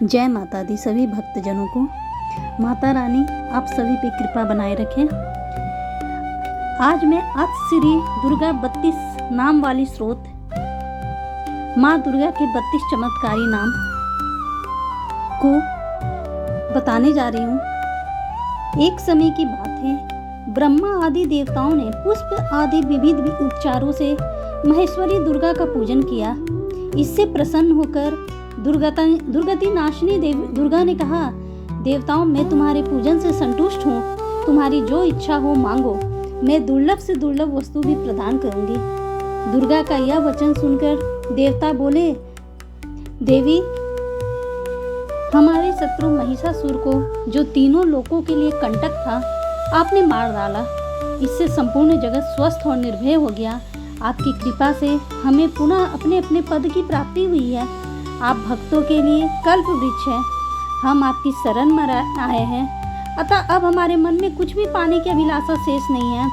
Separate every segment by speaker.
Speaker 1: जय माता दी सभी भक्तजनों को। माता रानी आप सभी पे कृपा बनाए रखें। आज मैं श्री दुर्गा 32 नाम वाली स्रोत माँ दुर्गा के 32 चमत्कारी नाम को बताने जा रही हूँ। एक समय की बात है, ब्रह्मा आदि देवताओं ने पुष्प आदि विविध उपचारों से महेश्वरी दुर्गा का पूजन किया। इससे प्रसन्न होकर दुर्गति नाशिनी दुर्गा ने कहा, देवताओं मैं तुम्हारे पूजन से संतुष्ट हूँ, तुम्हारी जो इच्छा हो मांगो, मैं दुर्लभ से दुर्लभ वस्तु भी प्रदान करूंगी। दुर्गा का यह वचन सुनकर देवता बोले, देवी हमारे शत्रु महिषासुर को जो तीनों लोकों के लिए कंटक था, आपने मार डाला। इससे संपूर्ण जगत स्वस्थ और निर्भय हो गया। आपकी कृपा से हमें पुनः अपने अपने पद की प्राप्ति हुई है। आप भक्तों के लिए कल्प वृक्ष हैं। हम आपकी शरण में आए हैं, अतः अब हमारे मन में कुछ भी पाने की अभिलाषा शेष नहीं है।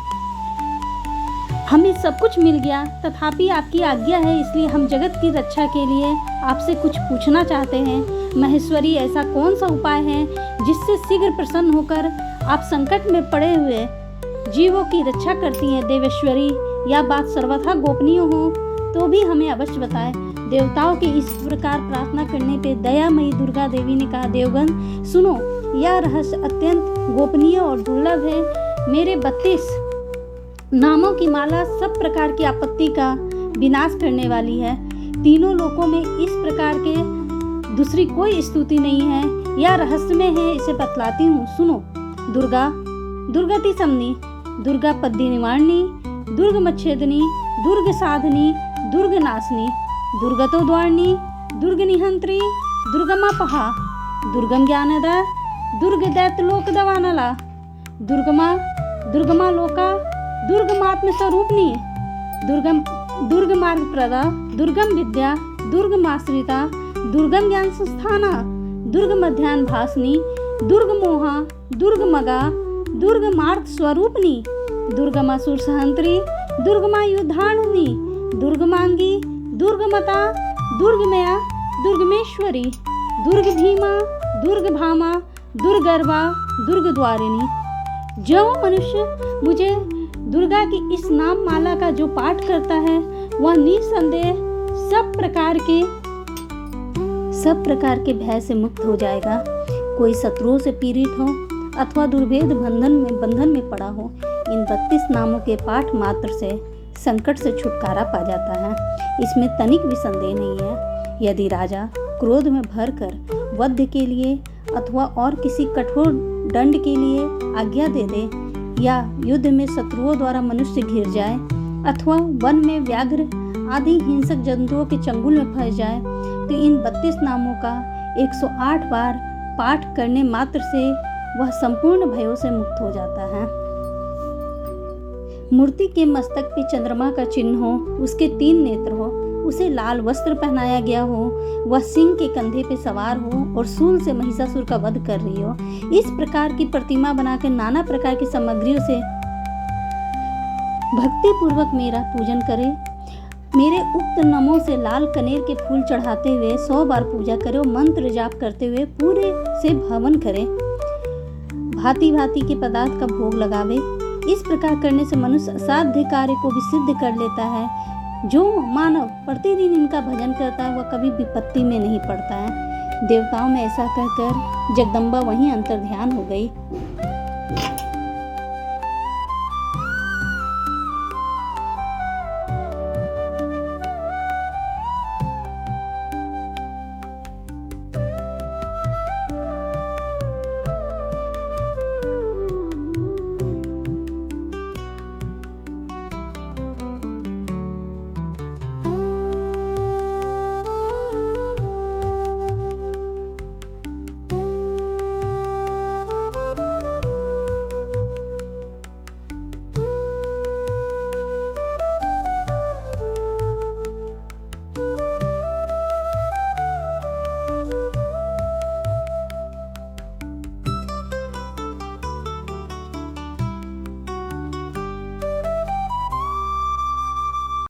Speaker 1: हमें सब कुछ मिल गया, तथापि आपकी आज्ञा है, इसलिए हम जगत की रक्षा के लिए आपसे कुछ पूछना चाहते हैं। महेश्वरी ऐसा कौन सा उपाय है जिससे शीघ्र प्रसन्न होकर आप संकट में पड़े हुए जीवों की रक्षा करती हैं? देवेश्वरी, यह बात सर्वथा गोपनीय हो तो भी हमें अवश्य बताएं। देवताओं के इस प्रकार प्रार्थना करने पे दयामयी दुर्गा देवी ने कहा, देवगण सुनो, यह रहस्य अत्यंत गोपनीय और दुर्लभ है। मेरे 32 नामों की माला सब प्रकार की आपत्ति का विनाश करने वाली है। तीनों लोकों में इस प्रकार के दूसरी कोई स्तुति नहीं है। यह रहस्यमय है, इसे बतलाती हूँ, सुनो। दुर्गा दुर्गति समनी, दुर्गा पद्य निवारणी, दुर्ग मच्छेदनी, दुर्ग साधनी, दुर्ग नाशनी, दुर्गतो द्वारणी, दुर्ग निहंत्री, दुर्गमापहा, दुर्गम ज्ञानदा, दुर्ग दैत्य लोक दवानला, दुर्गमा लोका, दुर्गमात्म स्वरूपनी, दुर्ग मार्ग प्रदा, दुर्गम विद्या, दुर्गमाश्रिता, दुर्गम ज्ञान संस्थाना, दुर्ग मध्यान्ह भासनी, दुर्ग मोहा, दुर्ग मगा, दुर्ग मार्ग स्वरूपनी, दुर्गमासुर सहंत्री, दुर्गमा युद्धारणी, दुर्गमांगी, दुर्गमता, दुर्गमया, दुर्गमेश्वरी, दुर्ग भीमा, दुर्ग भामा, दुर्गर्वा, दुर्ग द्वारिणी। जो मनुष्य मुझे दुर्गा की इस नाम माला का जो पाठ करता है, वह निसंदेह सब प्रकार के भय से मुक्त हो जाएगा। कोई शत्रुओं से पीड़ित हो अथवा दुर्भेद बंधन में पड़ा हो, इन 32 नामों के पाठ मात्र से संकट से छुटकारा पा जाता है। इसमें तनिक भी संदेह नहीं है। यदि राजा क्रोध में भरकर वध के लिए अथवा और किसी कठोर दंड के लिए आज्ञा दे दे, या युद्ध में शत्रुओं द्वारा मनुष्य घिर जाए, अथवा वन में व्याघ्र आदि हिंसक जंतुओं के चंगुल में फंस जाए, तो इन 32 नामों का 108 बार पाठ करने मात्र से वह संपूर्ण भयों से मुक्त हो जाता है। मूर्ति के मस्तक पे चंद्रमा का चिन्ह हो, उसके 3 नेत्र हो, उसे लाल वस्त्र पहनाया गया हो, वह सिंह के कंधे पे सवार हो और शूल से महिषासुर का वध कर रही हो। इस प्रकार की प्रतिमा बनाकर नाना प्रकार की सामग्रियों से भक्ति पूर्वक मेरा पूजन करे। मेरे उक्त नमों से लाल कनेर के फूल चढ़ाते हुए 100 बार पूजा करे और मंत्र जाप करते हुए पूरे से हवन करे। भांति भांति के पदार्थ का भोग लगावे। इस प्रकार करने से मनुष्य असाध्य कार्य को भी सिद्ध कर लेता है। जो मानव प्रतिदिन इनका भजन करता है, वह कभी विपत्ति में नहीं पड़ता है। देवताओं में ऐसा कहकर जगदम्बा वहीं अंतर्ध्यान हो गई।